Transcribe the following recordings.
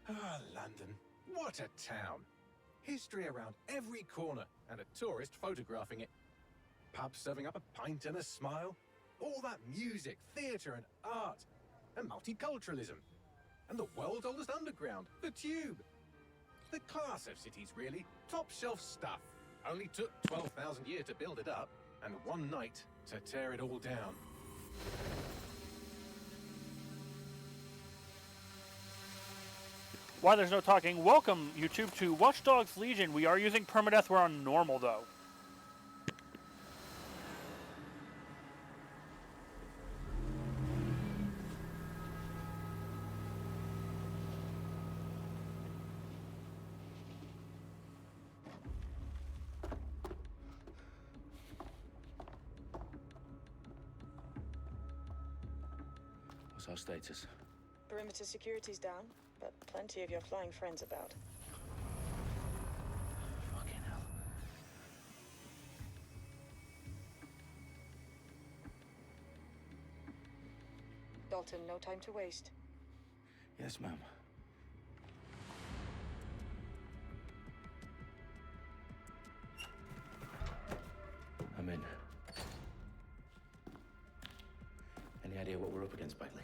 Ah, London. What a town. History around every corner and a tourist photographing it. Pubs serving up a pint and a smile. All that music, theatre and art. And multiculturalism. And the world's oldest underground, the Tube. The class of cities, really. Top shelf stuff. Only took 12,000 years to build it up, and one night to tear it all down. Why there's no talking, welcome YouTube to Watch Dogs Legion. We are using permadeath, we're on normal though. What's our status? Perimeter security's down, but plenty of your flying friends about. Fucking hell. Dalton, no time to waste. Yes, ma'am. I'm in. Any idea what we're up against, Bagley?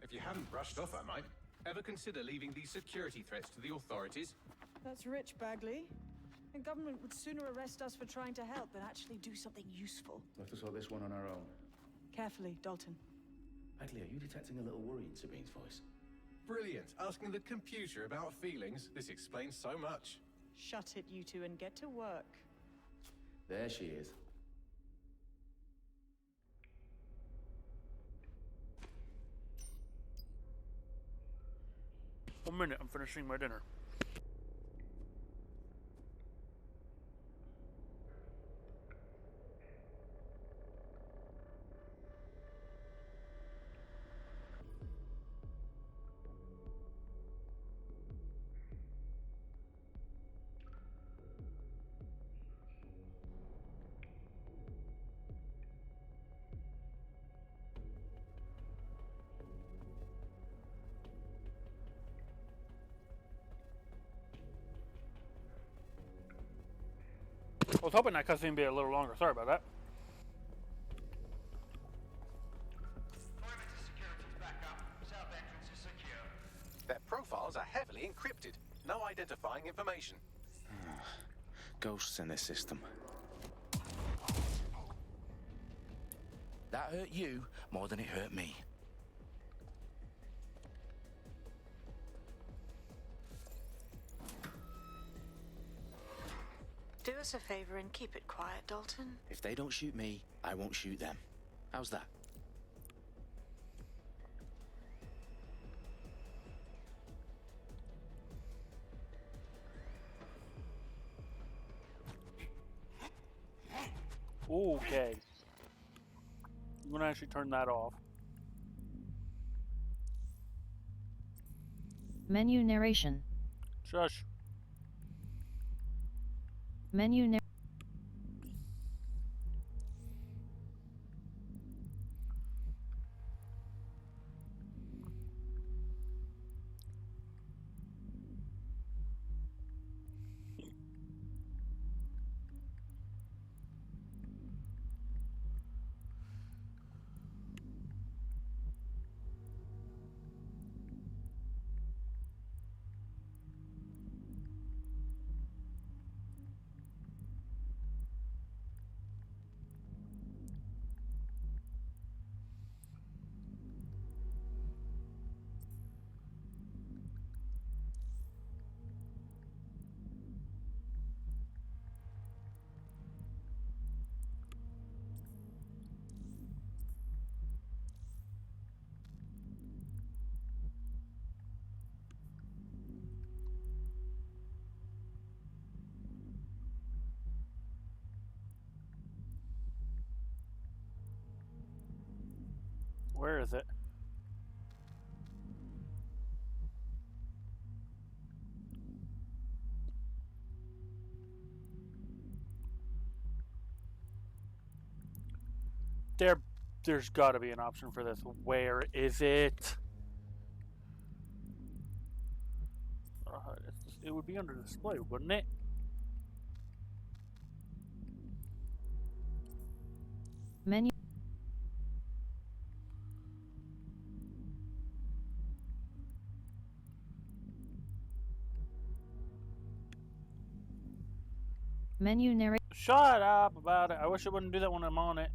If you haven't brushed off, I might. Ever consider leaving these security threats to the authorities? That's rich, Bagley. The government would sooner arrest us for trying to help than actually do something useful. We'll have to sort this one on our own. Carefully, Dalton. Bagley, are you detecting a little worry in Sabine's voice? Brilliant. Asking the computer about feelings. This explains so much. Shut it, you two, and get to work. There she is. One minute, I'm finishing my dinner. I was hoping that cutscene would be a little longer. Sorry about that. Perimeter security's back up. South entrance is secure. Their profiles are heavily encrypted. No identifying information. Ghosts in this system. That hurt you more than it hurt me. Do us a favor and keep it quiet, Dalton. If they don't shoot me, I won't shoot them. How's that? Okay. I'm gonna actually turn that off. Menu narration. Shush. Menu narration. Where is it? There's got to be an option for this. Where is it? It would be under display, wouldn't it? Menu. Menu narration. Shut up about it. I wish it wouldn't do that when I'm on it.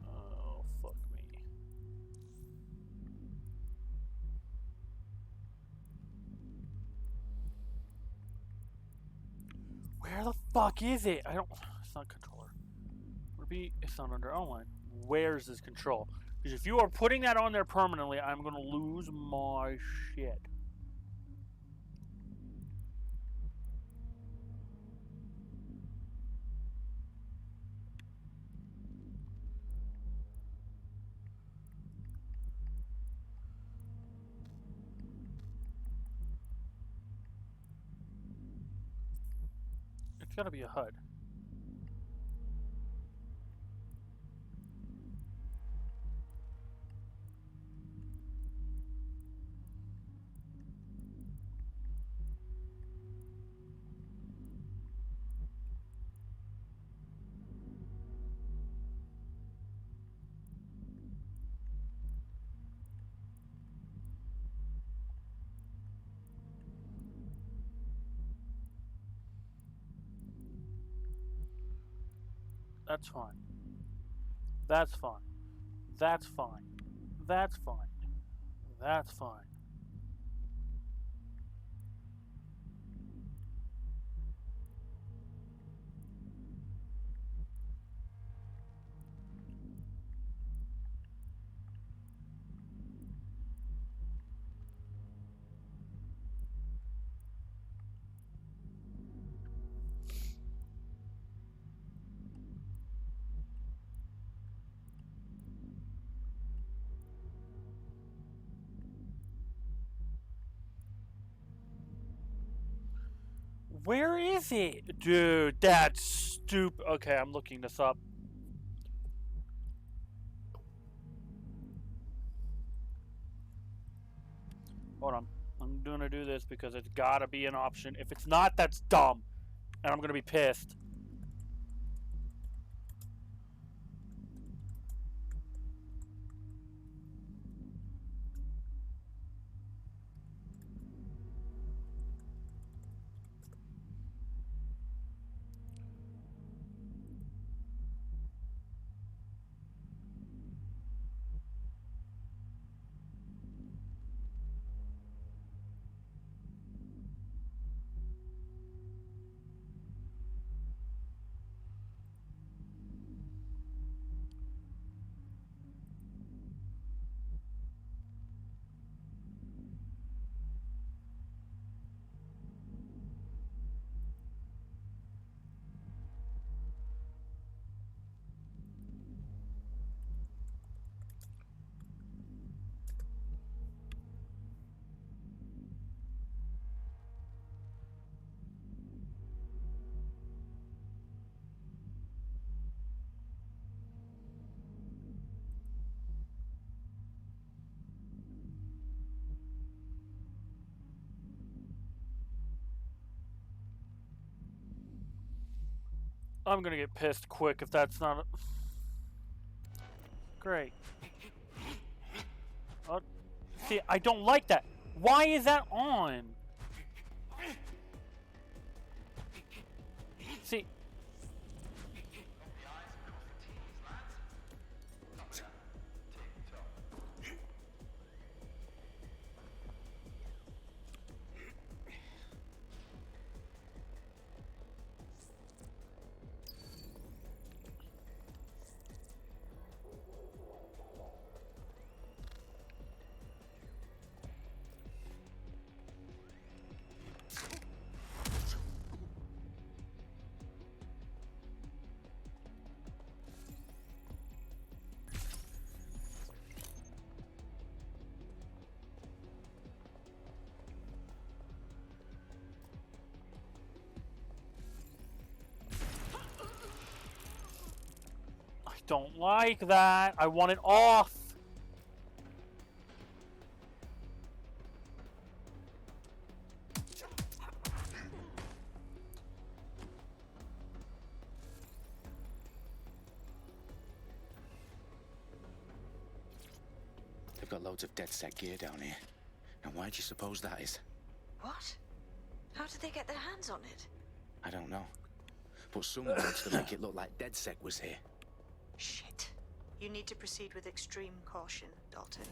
Oh, fuck me. Where the fuck is it? I don't. It's not controller. It's not under online. Where's this control? Because if you are putting that on there permanently, I'm gonna lose my shit. It's gotta be a HUD. That's fine. That's fine. That's fine. That's fine. That's fine. Where is it? Dude, that's stupid. Okay, I'm looking this up. Hold on. I'm gonna do this because it's gotta be an option. If it's not, that's dumb. And I'm gonna be pissed. I'm gonna get pissed quick if that's not a... Great. Oh, see, I don't like that. Why is that on? See... Don't like that. I want it off. got loads of DedSec gear down here. And why do you suppose that is? What? How did they get their hands on it? I don't know. But someone wants to make it look like DedSec was here. Shit. You need to proceed with extreme caution, Dalton.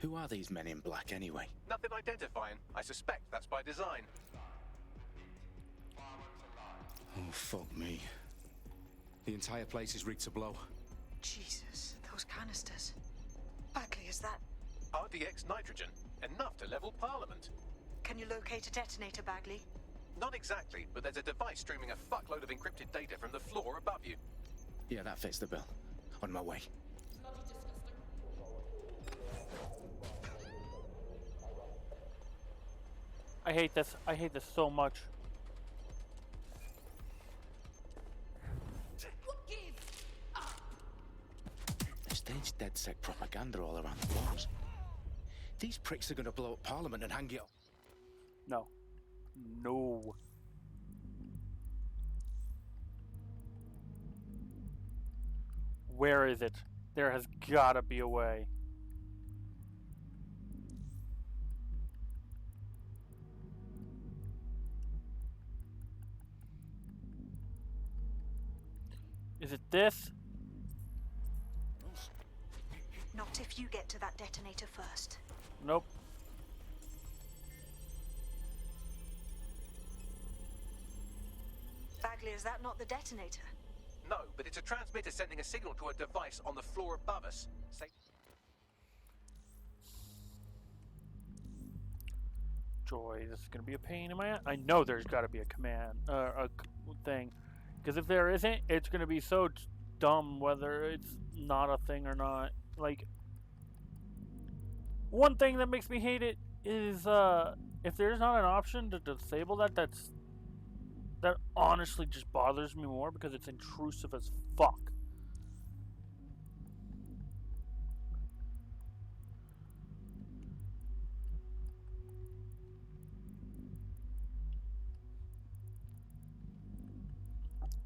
Who are these men in black anyway? Nothing identifying. I suspect that's by design. Oh, fuck me. The entire place is rigged to blow. Jesus, those canisters. Bagley, is that... RDX nitrogen. Enough to level Parliament. Can you locate a detonator, Bagley? Not exactly, but there's a device streaming a fuckload of encrypted data from the floor above you. Yeah, that fits the bill. On my way. I hate this. I hate this so much. They staged DedSec propaganda all around the walls. These pricks are gonna blow up Parliament and hang it up. No. No. Where is it? There has gotta be a way. Is it this? Not if you get to that detonator first. Nope. Bagley, is that not the detonator? No, but it's a transmitter sending a signal to a device on the floor above us. Say, Joy, this is gonna be a pain in my ass. I know there's gotta be a command, thing. Because if there isn't, it's gonna be so dumb whether it's not a thing or not. Like, one thing that makes me hate it is, if there's not an option to disable that, that honestly just bothers me more because it's intrusive as fuck.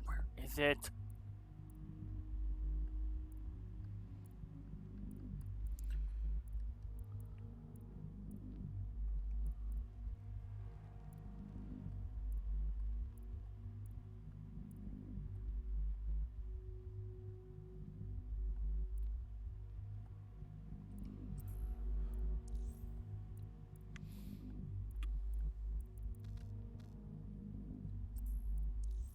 Where is it?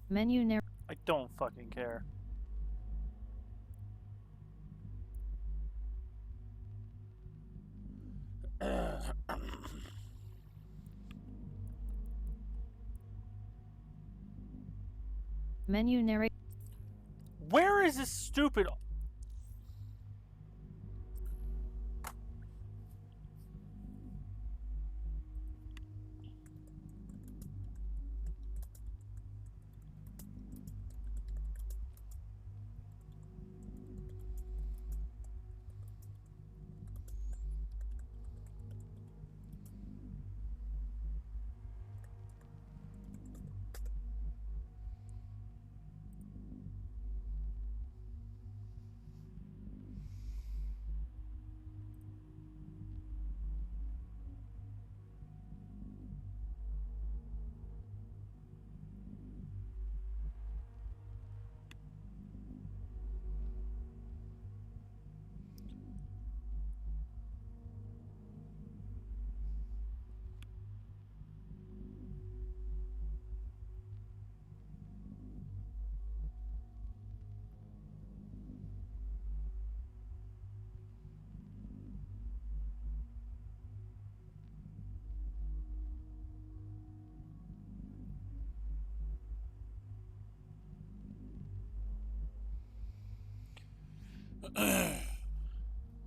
Menu narr. I don't fucking care. Menu narrate. Where is this stupid?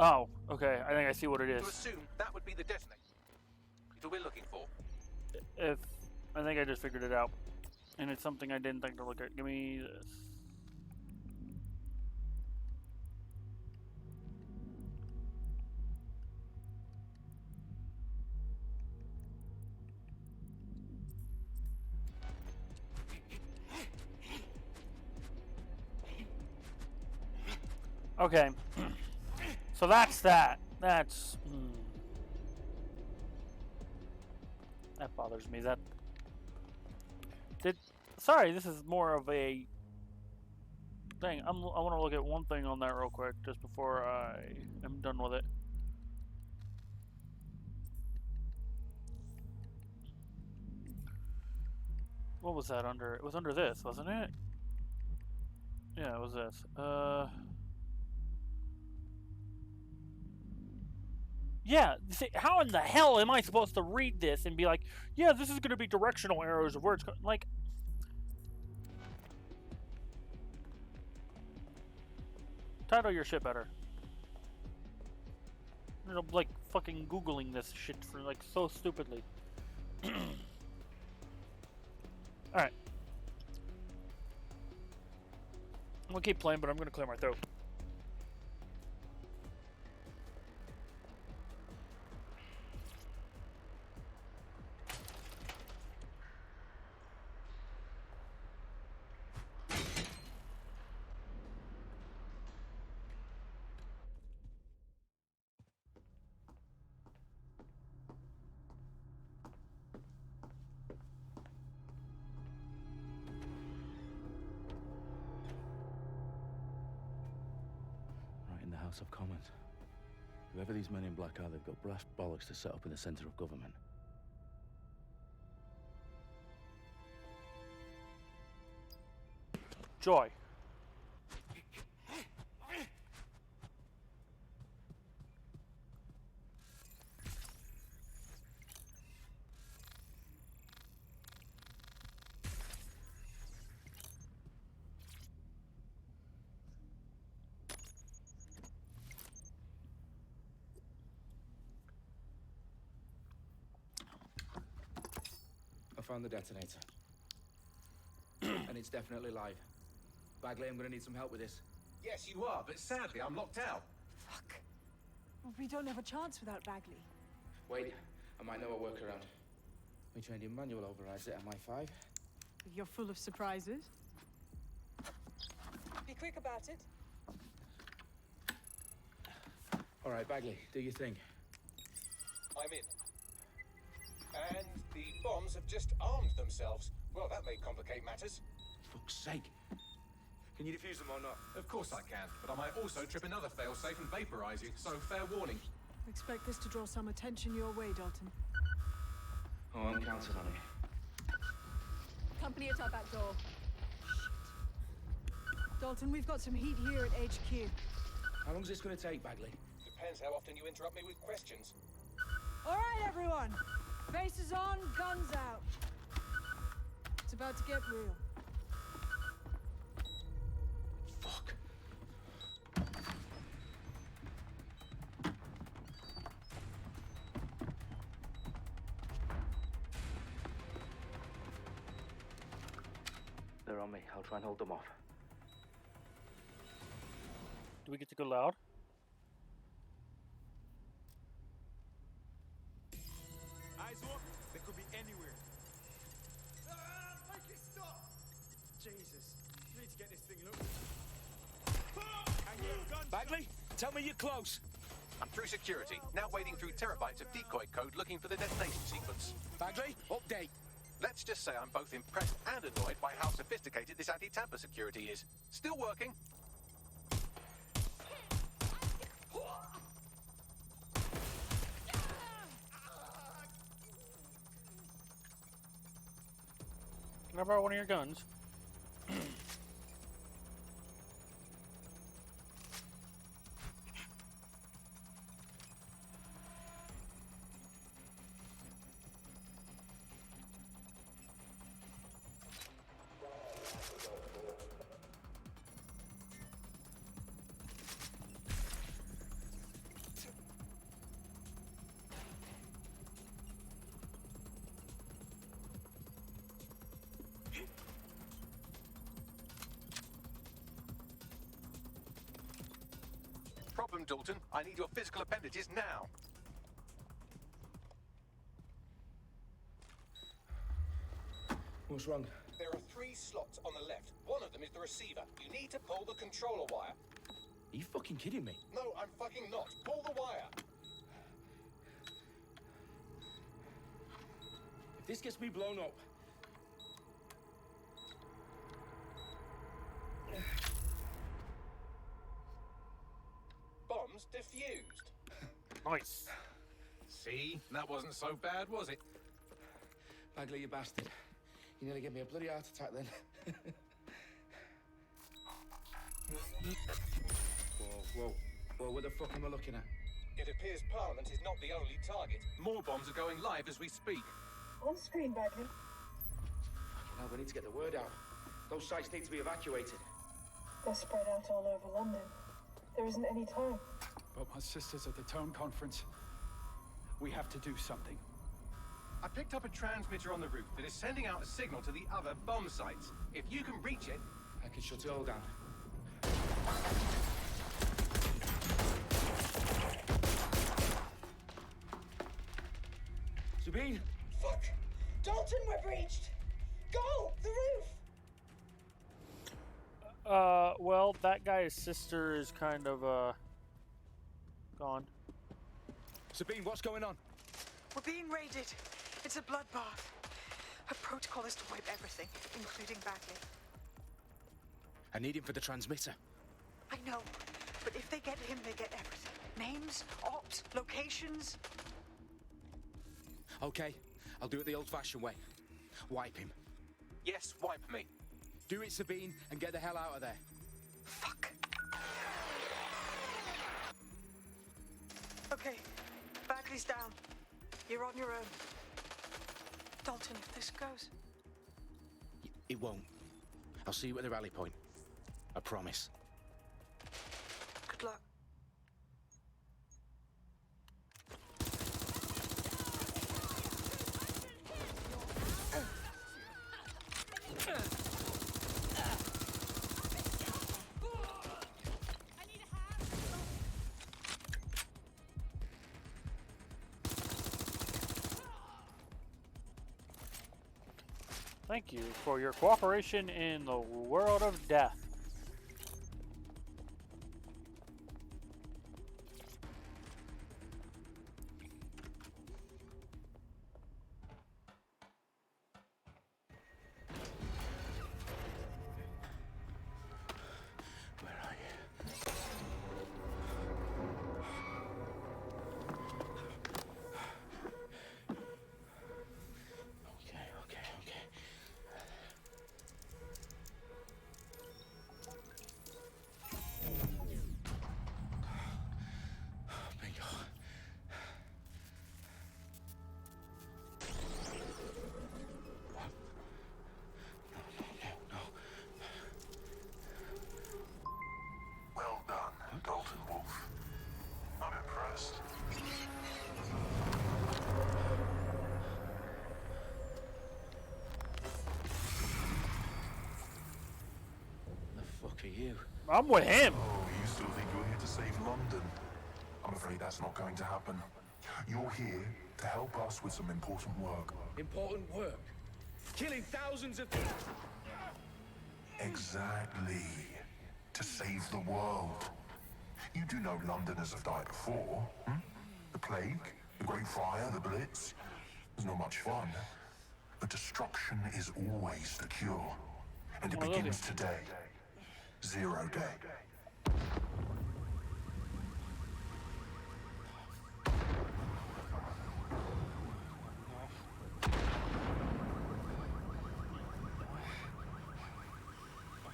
Oh, okay. I think I see what it to is. assume that would be the detonator. It's what we're looking for. If I think I just figured it out, and it's something I didn't think to look at. Give me this. Okay. So that's that. That's... That bothers me. That... Sorry, this is more of a... thing. I want to look at one thing on that real quick, just before I am done with it. What was that under? It was under this, wasn't it? Yeah, it was this. Yeah, see, how in the hell am I supposed to read this and be like, yeah, this is going to be directional arrows of where it's going? Like, title your shit better. You know, like fucking Googling this shit for like so stupidly. Alright. I'm gonna keep playing, but I'm gonna clear my throat. House of Commons. Whoever these men in black are, they've got brass bollocks to set up in the centre of government. Joy. I found the detonator. And it's definitely live. Bagley, I'm gonna need some help with this. Yes, you are, but sadly, I'm locked out. Fuck. Well, we don't have a chance without Bagley. Wait, I might know a workaround. We trained in manual overrides at MI5. You're full of surprises. Be quick about it. All right, Bagley, do your thing. I'm in. And the bombs have just armed themselves. Well, that may complicate matters. Fuck's sake. Can you defuse them or not? Of course I can, but I might also trip another failsafe and vaporize you, so fair warning. Expect this to draw some attention your way, Dalton. Oh, I'm counting on it. Company at our back door. Shit. Dalton, we've got some heat here at HQ. How long's this gonna take, Bagley? Depends how often you interrupt me with questions. All right, everyone. Faces on, guns out. It's about to get real. Fuck. They're on me. I'll try and hold them off. Do we get to go loud? Eyes up. They could be anywhere. Make it stop. Jesus. We need to get this thing loose. And your guns. Bagley, tell me you're close. I'm through security, now wading through terabytes of decoy code looking for the detonation sequence. Bagley, update. Let's just say I'm both impressed and annoyed by how sophisticated this anti-tamper security is. Still working. Can I borrow one of your guns? Problem, Dalton. I need your physical appendages now. What's wrong? There are 3 slots on the left. One of them is the receiver. You need to pull the controller wire. Are you fucking kidding me? No, I'm fucking not. this gets me blown up. Bombs defused. Nice. See? That wasn't so bad, was it? Bagley, you bastard. You nearly gave me a bloody heart attack then. Whoa, what the fuck am I looking at? It appears Parliament is not the only target. More bombs are going live as we speak. On screen, Bagley. Now we need to get the word out. Those sites need to be evacuated. They're spread out all over London. There isn't any time. But my sister's at the town conference. We have to do something. I picked up a transmitter on the roof that is sending out a signal to the other bomb sites. If you can reach it... I can shut it all down. Sabine? Fuck! Dalton, we're breached! Go! The roof! Well, that guy's sister is kind of, gone. Sabine, what's going on? We're being raided. It's a bloodbath. Her protocol is to wipe everything, including Bagley. I need him for the transmitter. I know, but if they get him, they get everything. Names, ops, locations. Okay, I'll do it the old-fashioned way. Wipe him. Yes, wipe me. Do it, Sabine, and get the hell out of there. Fuck. Okay, Bagley's down. You're on your own. Dalton, if this goes... It won't. I'll see you at the rally point. I promise. Good luck. Thank you for your cooperation in the world of death. Where are you? Okay. Bingo. What? No. Well done, Dalton Wolf. I'm impressed. The fuck are you? I'm with him. Oh, you still think you're here to save London? I'm afraid that's not going to happen. You're here to help us with some important work. Important work. Killing thousands of people. Exactly. To save the world. You do know Londoners have died before, hmm? The plague, the Great Fire, the Blitz. It's not much fun. But destruction is always the cure. And it begins today. 0 day.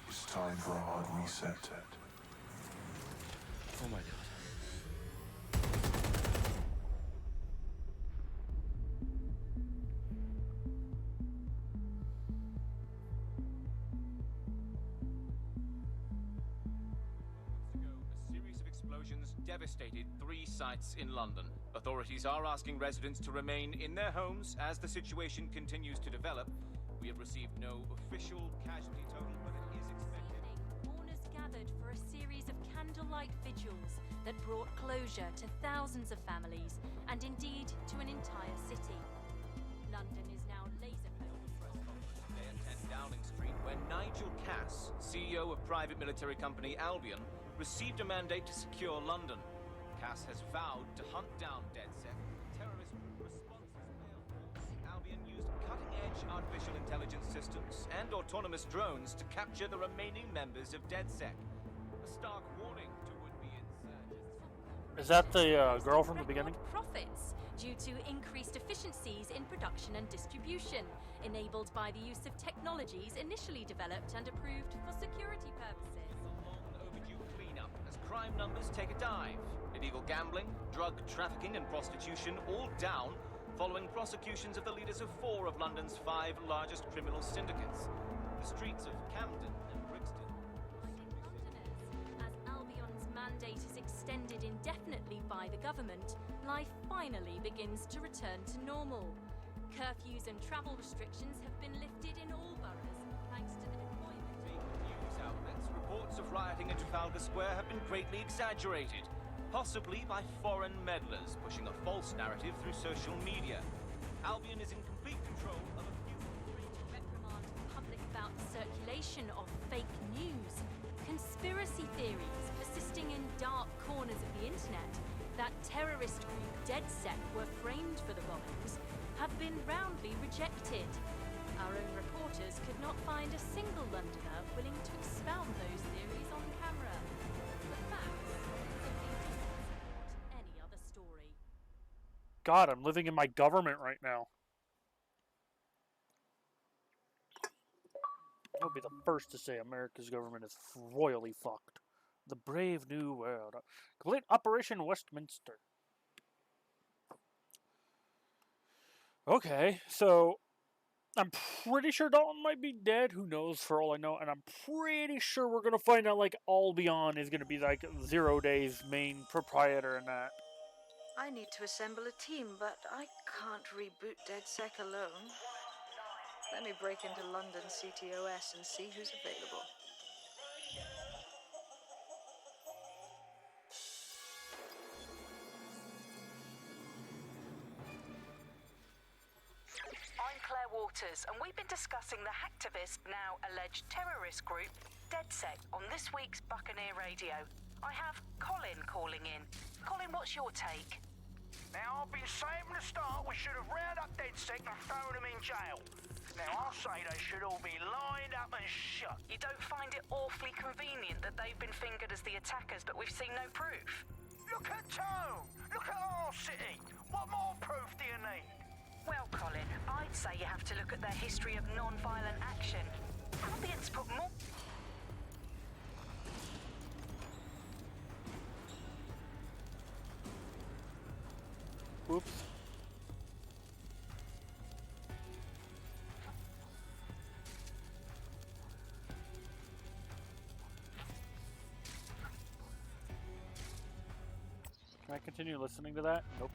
It's time for a hard reset. Oh my god. A series of explosions devastated 3 sites in London. Authorities are asking residents to remain in their homes as the situation continues to develop. We have received no official casualty total, but it is expected. Mourners gathered for a series of candlelight vigils that brought closure to thousands of families and indeed to an entire city. London is now laser-filled. Today at 10 Downing Street, where Nigel Cass, CEO of private military company Albion, received a mandate to secure London. Cass has vowed to hunt down DedSec, terrorist responses mail force, Albion used cutting-edge artificial intelligence systems and autonomous drones to capture the remaining members of DedSec. A stark warning to would-be insurgents. Is that the girl from the beginning? Profits due to increased efficiencies in production and distribution, enabled by the use of technologies initially developed and approved for security purposes. A long overdue cleanup as crime numbers take a dive. Illegal gambling, drug trafficking and prostitution all down following prosecutions of the leaders of 4 of London's 5 largest criminal syndicates. The streets of Camden and Brixton. As Albion's mandate is extended indefinitely by the government, life finally begins to return to normal. Curfews and travel restrictions have been lifted in all boroughs, thanks to the deployment. News outlets, reports of rioting in Trafalgar Square have been greatly exaggerated, possibly by foreign meddlers pushing a false narrative through social media. Albion is in complete control of a few... To reprimand the public about the circulation of fake news, conspiracy theories persisting in dark corners of the internet that terrorist group DedSec were framed for the bombings have been roundly rejected. Our own reporters could not find a single Londoner willing to expound those theories on camera. The facts simply don't support any other story. God, I'm living in my government right now. I'll be the first to say America's government is royally fucked. The Brave New World. Complete Operation Westminster. Okay, so I'm pretty sure Dalton might be dead. Who knows, for all I know. And I'm pretty sure we're going to find out, like, Albion is going to be, like, 0 Day's main proprietor and that. I need to assemble a team, but I can't reboot DedSec alone. Let me break into London CTOS and see who's available. I'm Claire Waters, and we've been discussing the hacktivist, now alleged terrorist group, DedSec, on this week's Buccaneer Radio. I have Colin calling in. Colin, what's your take? Now, I've been saying from the start we should have rounded up DedSec and thrown them in jail. Now, I'll say they should all be lined up and shot. You don't find it awfully convenient that they've been fingered as the attackers, but we've seen no proof? Look at Tone! Look at our city! What more proof do you need? Well, Colin, I'd say you have to look at their history of non-violent action. Albion's put more... Whoops. Can I continue listening to that? Nope.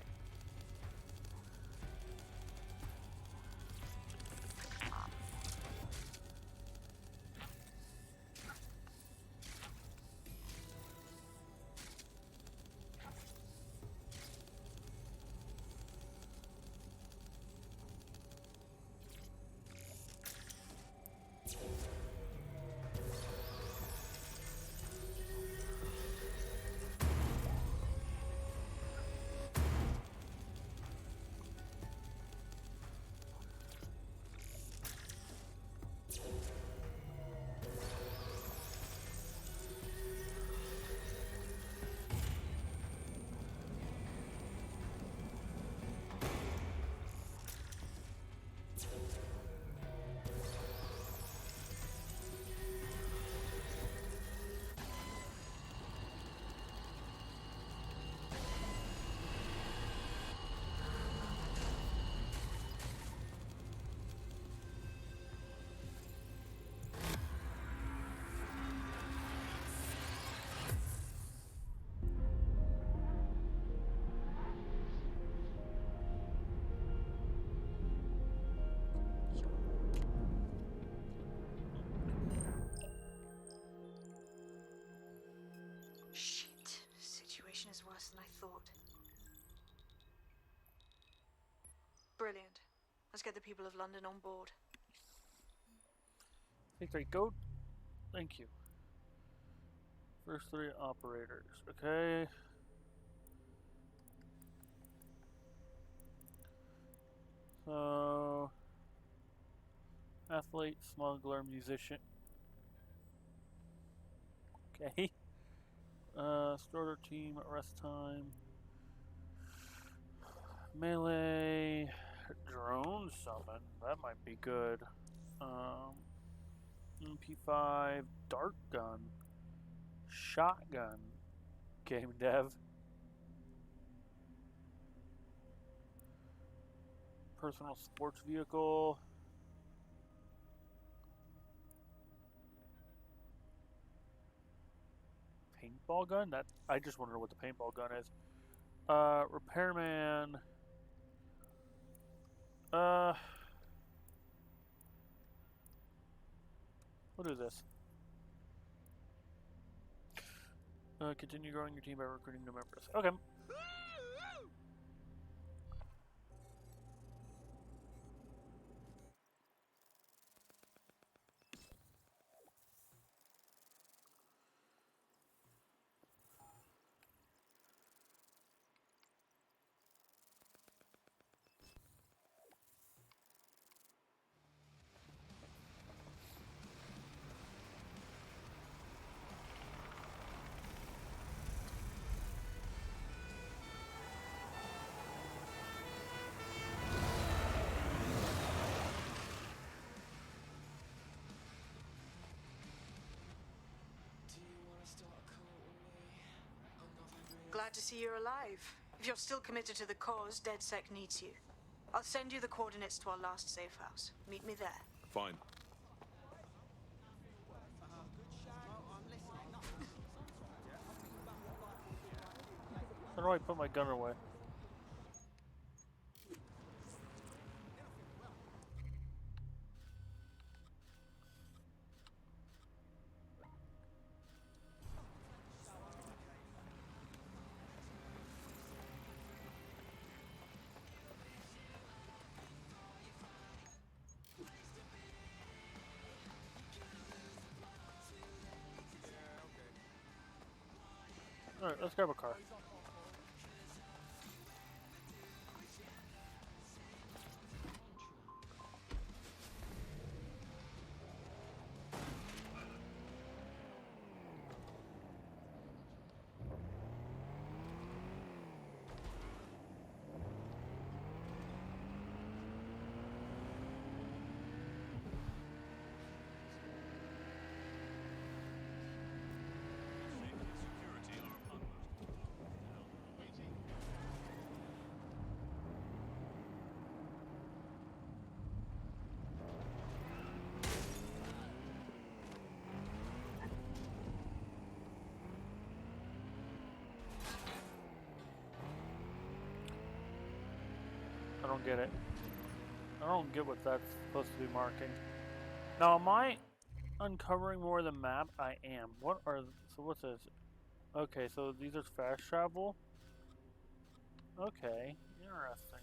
Is worse than I thought. Brilliant. Let's get the people of London on board. Take 3, go. Thank you. First 3 operators. Okay. So athlete, smuggler, musician. Okay. Starter team, rest time. Melee, drone summon. That might be good. MP5, dart gun, shotgun. Game dev. Personal sports vehicle. Paintball gun? That I just wonder what the paintball gun is. Repairman. What is this? Continue growing your team by recruiting new members. Okay. Glad to see you're alive. If you're still committed to the cause, DedSec needs you. I'll send you the coordinates to our last safe house. Meet me there. Fine. How do I put my gun away? Alright, let's grab a car. I don't get it. I don't get what that's supposed to be marking. Now, am I uncovering more of the map? I am. What are... So what's this? Okay, so these are fast travel? Okay, interesting.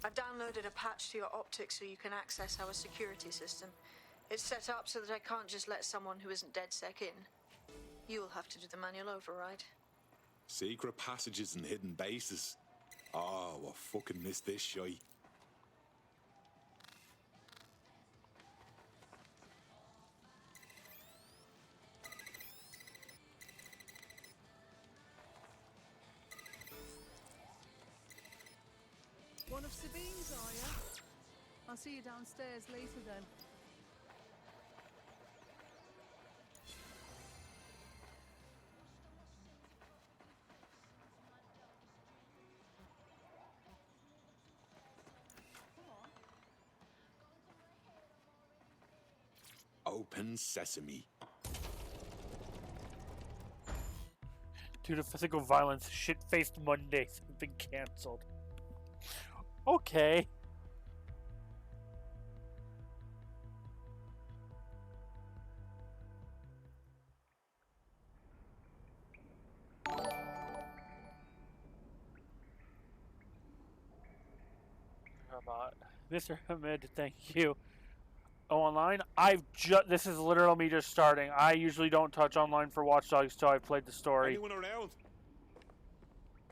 I've downloaded a patch to your optics so you can access our security system. It's set up so that I can't just let someone who isn't DedSec in. You'll have to do the manual override. Secret passages and hidden bases. Oh, I fucking missed this shite. One of Sabine's, are you? I'll see you downstairs later then. Open sesame. Due to physical violence, shit-faced Mondays have been cancelled. Okay. Mr. Hamid, thank you. Oh, online? This is literally me just starting. I usually don't touch online for Watch Dogs till I've played the story. Anyone around?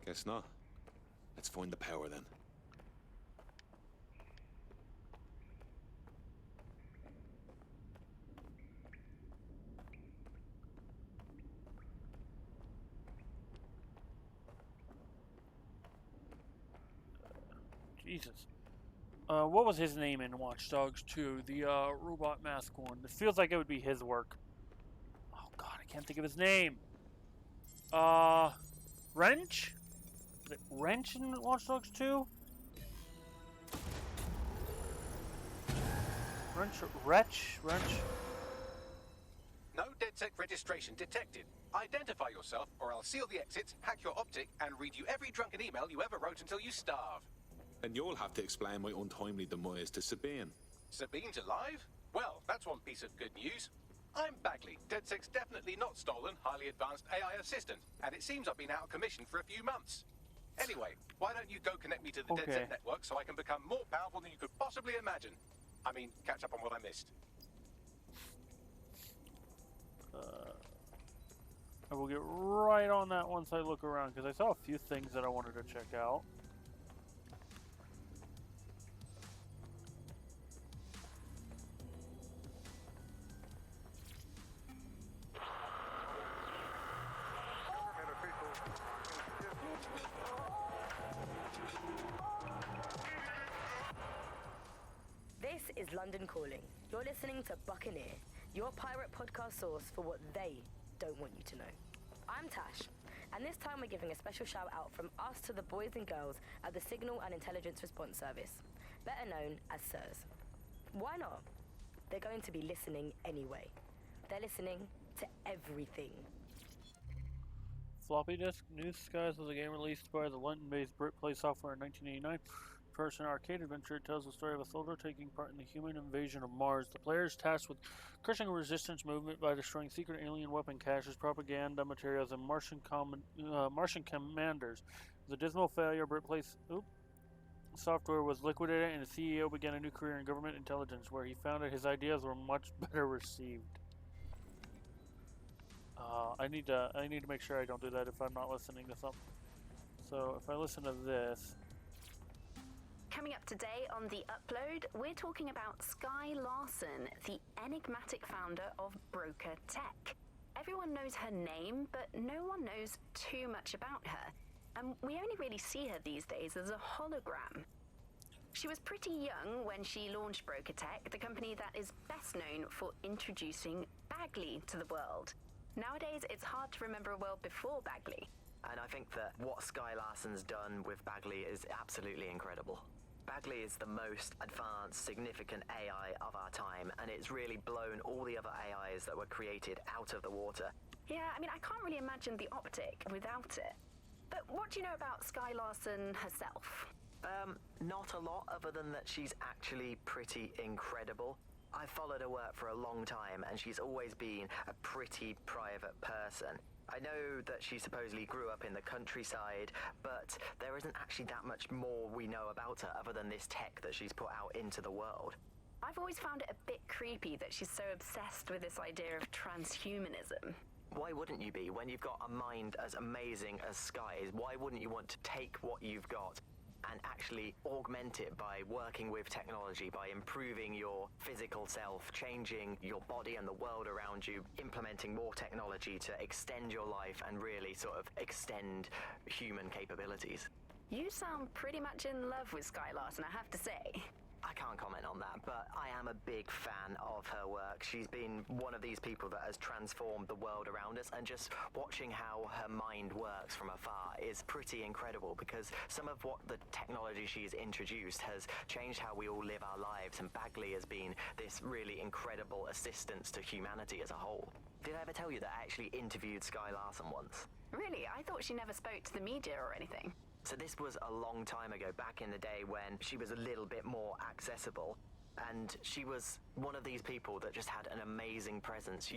Guess not. Let's find the power then. Jesus. What was his name in Watch Dogs 2? The robot mask one. It feels like it would be his work. Oh god, I can't think of his name. Wrench? Is it Wrench in Watch Dogs 2? Wrench? No DedSec registration detected. Identify yourself, or I'll seal the exits, hack your optic, and read you every drunken email you ever wrote until you starve. And you'll have to explain my untimely demise to Sabine. Sabine's alive? Well, that's one piece of good news. I'm Bagley, DedSec's definitely not stolen, highly advanced AI assistant, and it seems I've been out of commission for a few months. Anyway, why don't you go connect me to the DedSec network so I can become more powerful than you could possibly imagine? I mean, catch up on what I missed. I will get right on that once I look around, because I saw a few things that I wanted to check out. This is London Calling. You're listening to Buccaneer, your pirate podcast source for what they don't want you to know. I'm Tash, and this time we're giving a special shout out from us to the boys and girls at the Signal and Intelligence Response Service, better known as SIRS. Why not? They're going to be listening anyway. They're listening to everything. Floppy Disk New Skies was a game released by the London-based BritPlay Software in 1989. Person arcade adventure. It tells the story of a soldier taking part in the human invasion of Mars. The player is tasked with crushing a resistance movement by destroying secret alien weapon caches, propaganda materials, and Martian commanders. The dismal failure, BritPlay's software was liquidated, and the CEO began a new career in government intelligence, where he found that his ideas were much better received. I need to make sure I don't do that if I'm not listening to something. So if I listen to this. Coming up today on The Upload, we're talking about Sky Larson, the enigmatic founder of Broker Tech. Everyone knows her name, but no one knows too much about her. And we only really see her these days as a hologram. She was pretty young when she launched Broker Tech, the company that is best known for introducing Bagley to the world. Nowadays, it's hard to remember a world before Bagley. And I think that what Sky Larson's done with Bagley is absolutely incredible. Bagley is the most advanced, significant AI of our time, and it's really blown all the other AIs that were created out of the water. Yeah, I mean, I can't really imagine the optic without it. But what do you know about Sky Larson herself? Not a lot, other than that she's actually pretty incredible. I've followed her work for a long time, and she's always been a pretty private person. I know that she supposedly grew up in the countryside, but there isn't actually that much more we know about her other than this tech that she's put out into the world. I've always found it a bit creepy that she's so obsessed with this idea of transhumanism. Why wouldn't you be? When you've got a mind as amazing as Sky's, why wouldn't you want to take what you've got and actually augment it by working with technology, by improving your physical self, changing your body and the world around you, implementing more technology to extend your life and really sort of extend human capabilities? You sound pretty much in love with Sky Larson, I have to say. I can't comment on that, but I am a big fan of her work. She's been one of these people that has transformed the world around us, and just watching how her mind works from afar is pretty incredible, because some of what the technology she's introduced has changed how we all live our lives, and Bagley has been this really incredible assistance to humanity as a whole. Did I ever tell you that I actually interviewed Sky Larson once? Really? I thought she never spoke to the media or anything. So this was a long time ago, back in the day when she was a little bit more accessible, and she was one of these people that just had an amazing presence.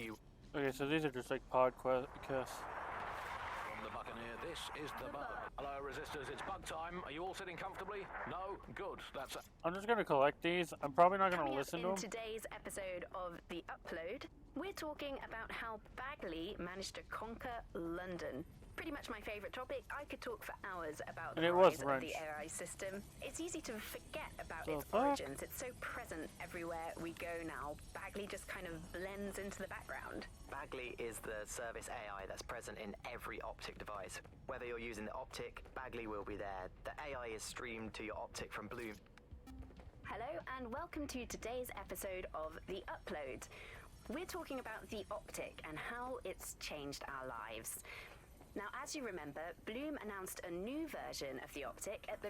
Okay, so these are just like podcasts. From the Buccaneer, this is the Bug. Hello, Resistors, it's bug time. Are you all sitting comfortably? No? Good, that's it. I'm just gonna collect these. I'm probably not gonna listen to In them. today's episode of The Upload, we're talking about how Bagley managed to conquer London. Pretty much my favourite topic. I could talk for hours about the rise of the AI system. It's easy to forget about its origins. It's so present everywhere we go now. Bagley just kind of blends into the background. Bagley is the service AI that's present in every Optic device. Whether you're using the Optic, Bagley will be there. The AI is streamed to your Optic from Bloom. Hello and welcome to today's episode of The Upload. We're talking about the Optic and how it's changed our lives. Now, as you remember, Bloom announced a new version of the Optic at the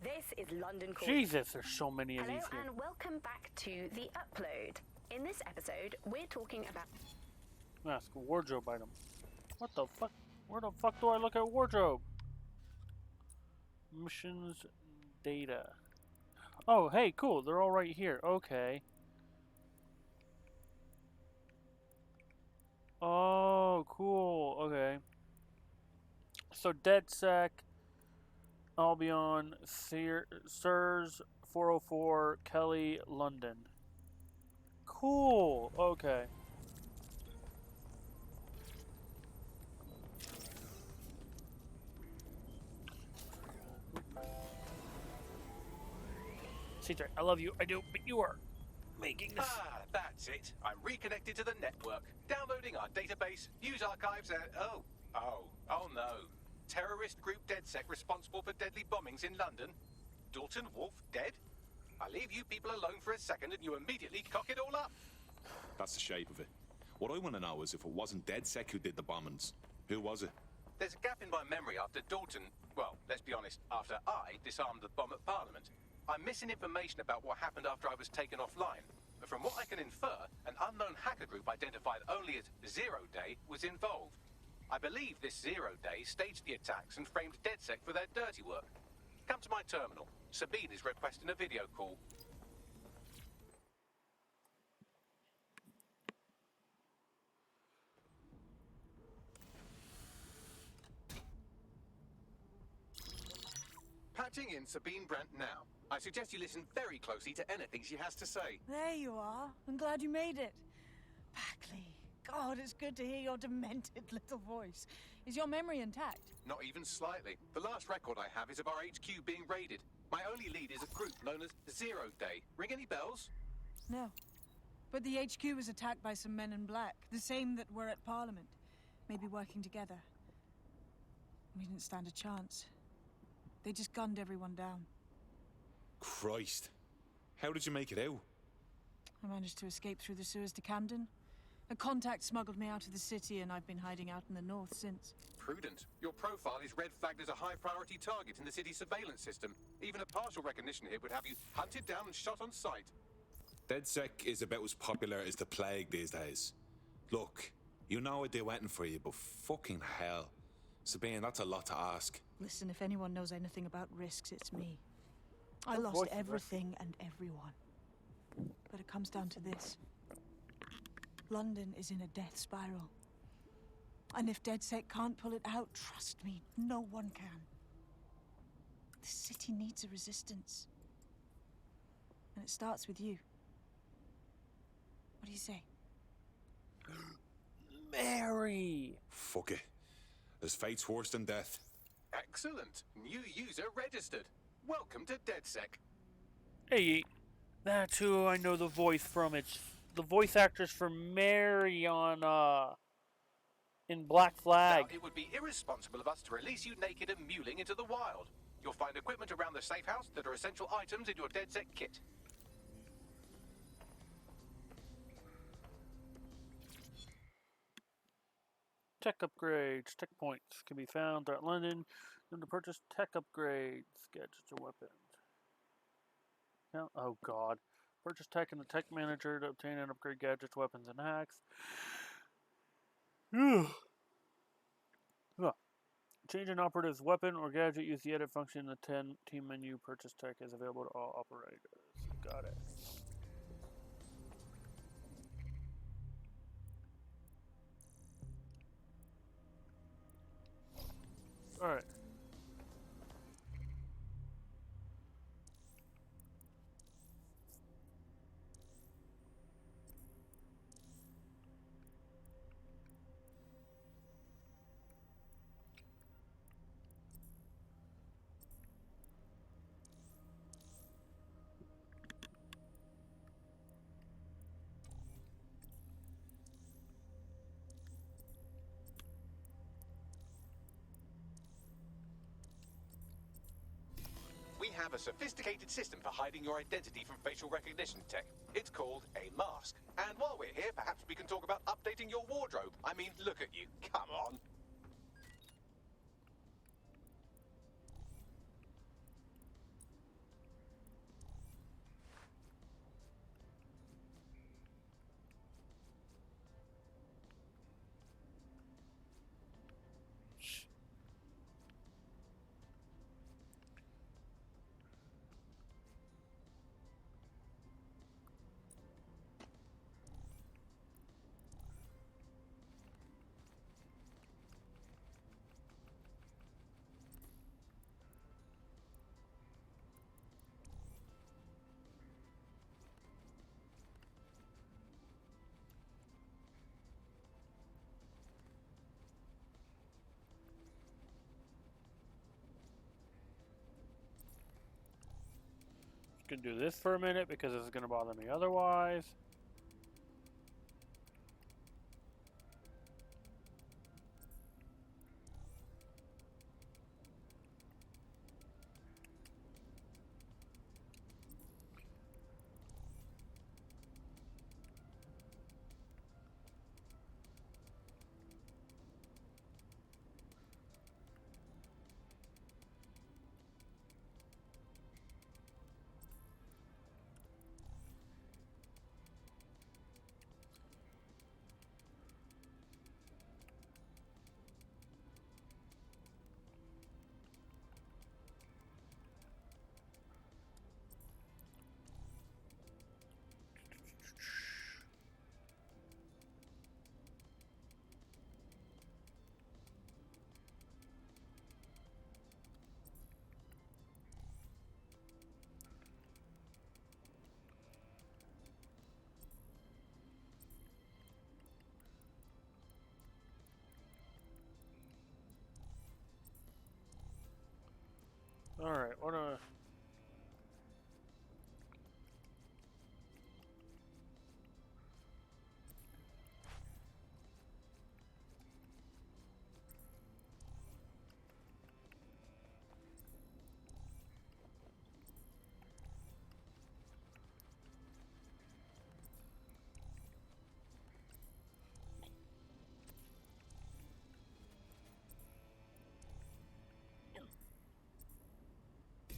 This is London Calling. Jesus, there's so many of Hello these here. and welcome back to The Upload. In this episode, we're talking about... Ask a wardrobe item. What the fuck? Where the fuck do I look at wardrobe? Missions data. Oh, hey, cool. They're all right here. Okay. Oh, cool. Okay. So DedSec, Albion, Sirs, 404, Kelly, London. Cool. Okay. Caesar, I love you. I do, but you are making this. Ah, that's it. I'm reconnected to the network, downloading our database, news archives, and oh no. Terrorist group DedSec responsible for deadly bombings in London. Dalton Wolf dead? I leave you people alone for a second and you immediately cock it all up. That's the shape of it. What I want to know is if it wasn't DedSec who did the bombings, who was it? There's a gap in my memory after Dalton, well, let's be honest, after I disarmed the bomb at Parliament. I'm missing information about what happened after I was taken offline. But from what I can infer, an unknown hacker group identified only as Zero Day was involved. I believe this Zero Day staged the attacks and framed DedSec for their dirty work. Come to my terminal. Sabine is requesting a video call. Patching in Sabine Brandt now. I suggest you listen very closely to anything she has to say. There you are. I'm glad you made it. Bagley. God, it's good to hear your demented little voice. Is your memory intact? Not even slightly. The last record I have is of our HQ being raided. My only lead is a group known as Zero Day. Ring any bells? No. But the HQ was attacked by some men in black, the same that were at Parliament. Maybe working together. We didn't stand a chance. They just gunned everyone down. Christ. How did you make it out? I managed to escape through the sewers to Camden. A contact smuggled me out of the city, and I've been hiding out in the north since. Prudent. Your profile is red flagged as a high-priority target in the city's surveillance system. Even a partial recognition hit would have you hunted down and shot on sight. DedSec is about as popular as the plague these days. Look, you know what they're waiting for you, but fucking hell. Sabine, that's a lot to ask. Listen, if anyone knows anything about risks, it's me. I lost everything and everyone. But it comes down to this. London is in a death spiral. And if DedSec can't pull it out, trust me, no one can. The city needs a resistance. And it starts with you. What do you say? Mary! Fuck it. There's fate's worse than death. Excellent. New user registered. Welcome to DedSec. Hey, that's who I know the voice from. It's the voice actress for Mary on, in Black Flag. Now, it would be irresponsible of us to release you naked and mewling into the wild. You'll find equipment around the safe house that are essential items in your DedSec kit. Tech upgrades. Tech points can be found throughout London. You to purchase tech upgrades, gadgets, or weapons. Now, oh god. Purchase tech in the tech manager to obtain and upgrade gadgets, weapons, and hacks. Change an operative's weapon or gadget. Use the edit function in the team menu. Purchase tech is available to all operators. Got it. Alright. We have a sophisticated system for hiding your identity from facial recognition tech. It's called a mask. And while we're here, perhaps we can talk about updating your wardrobe. I mean, look at you. Come on. Gonna do this for a minute because this is gonna bother me otherwise. Alright, what a...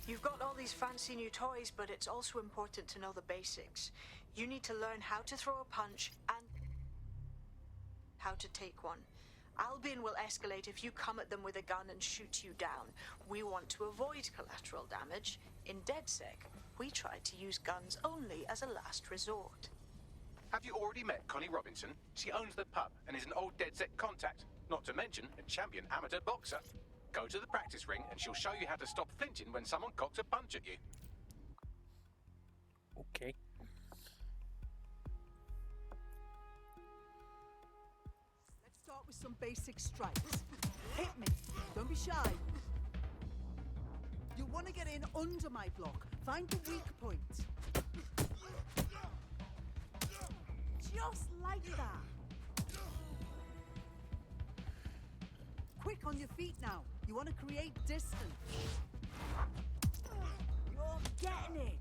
You've got all these fancy new toys, but it's also important to know the basics. You need to learn how to throw a punch and how to take one. Albion will escalate if you come at them with a gun and shoot you down. We want to avoid collateral damage. In DedSec, we try to use guns only as a last resort. Have you already met Connie Robinson? She owns the pub and is an old DedSec contact, not to mention a champion amateur boxer. Go to the practice ring and she'll show you how to stop flinching when someone cocks a punch at you. Okay. Let's start with some basic strikes. Hit me. Don't be shy. You want to get in under my block. Find the weak point. Just like that. Quick, on your feet now. You want to create distance. You're getting it.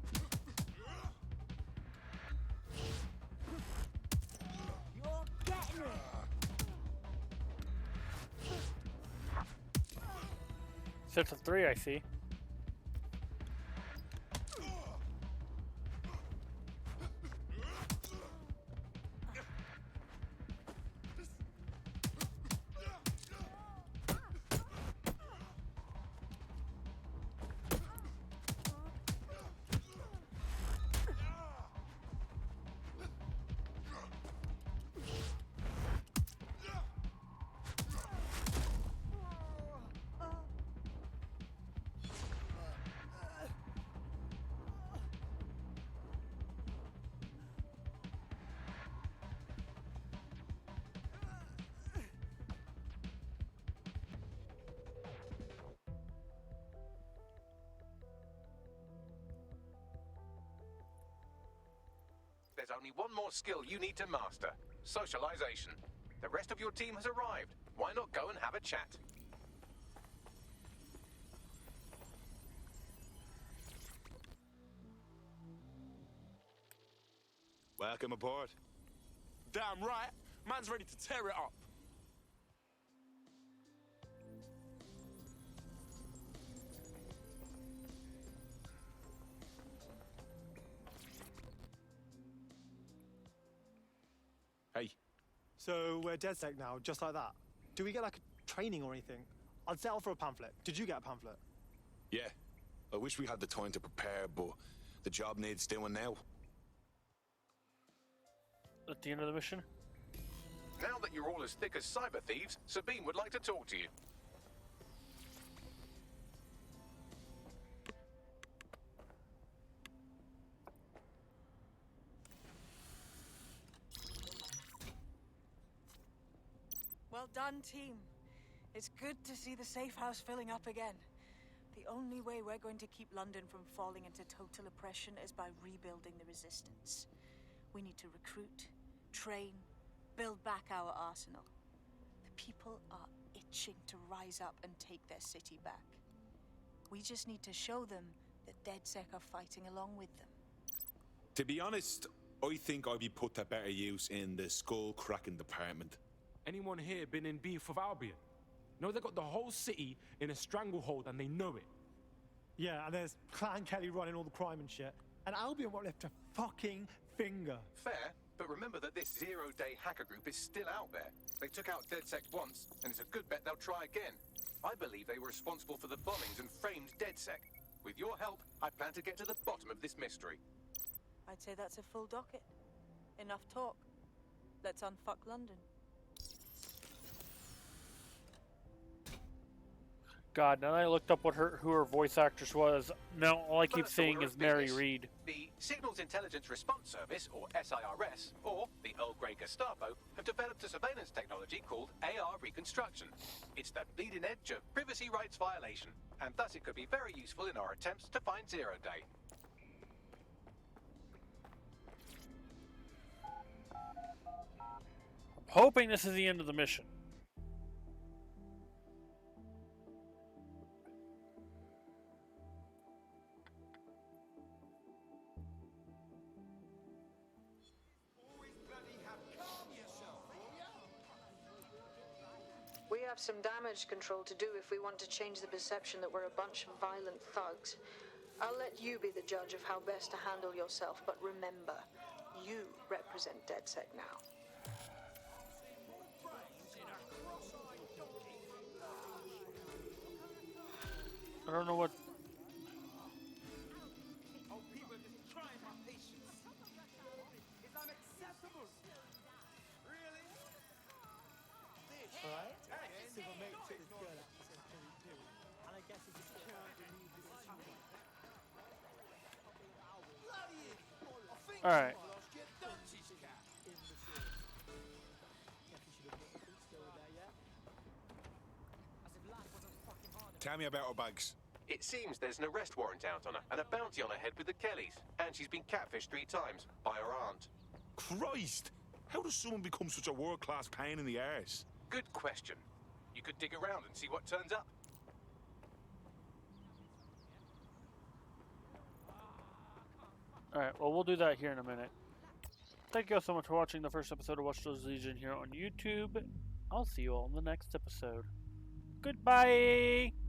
You're getting it. Sets of 3, I see. There's only one more skill you need to master. Socialization. The rest of your team has arrived. Why not go and have a chat? Welcome aboard. Damn right. Man's ready to tear it up. Hey. So we're DedSec now, just like that. Do we get like a training or anything? I'd settle for a pamphlet. Did you get a pamphlet? Yeah. I wish we had the time to prepare, but the job needs doing now. At the end of the mission? Now that you're all as thick as cyber thieves, Sabine would like to talk to you. Well done, team. It's good to see the safe house filling up again. The only way we're going to keep London from falling into total oppression is by rebuilding the resistance. We need to recruit, train, build back our arsenal. The people are itching to rise up and take their city back. We just need to show them that DedSec are fighting along with them. To be honest, I think I'd be put to better use in the skull cracking department. Anyone here been in beef with Albion? No, they got the whole city in a stranglehold and they know it. Yeah, and there's Clan Kelly running all the crime and shit. And Albion won't lift a fucking finger. Fair, but remember that this zero-day hacker group is still out there. They took out DedSec once, and it's a good bet they'll try again. I believe they were responsible for the bombings and framed DedSec. With your help, I plan to get to the bottom of this mystery. I'd say that's a full docket. Enough talk. Let's unfuck London. God, now that I looked up who her voice actress was, now all I keep seeing is Mary Reed. The Signals Intelligence Response Service, or SIRS, or the Earl Grey Gestapo, have developed a surveillance technology called AR Reconstruction. It's the bleeding edge of privacy rights violation, and thus it could be very useful in our attempts to find Zero Day. I'm hoping this is the end of the mission. We have some damage control to do if we want to change the perception that we're a bunch of violent thugs. I'll let you be the judge of how best to handle yourself, but remember, you represent DedSec now. I don't know what... Oh, people are just trying my patience. It's unacceptable. Really? This, right? Silver mate took this girl out to Perry too. And I guess he just can't believe this is you. Bloody idiot! I think All right. get done, she's cat. Imbecile. Guess we should have put the police still there, yeah? As if life wasn't fucking hard. Tell me about her bags. It seems there's an arrest warrant out on her, and a bounty on her head with the Kellys. And she's been catfished 3 times, by her aunt. Christ! How does someone become such a world-class pain in the arse? Good question. You could dig around and see what turns up. Alright, well, we'll do that here in a minute. Thank you all so much for watching the first episode of Watch Dogs Legion here on YouTube. I'll see you all in the next episode. Goodbye!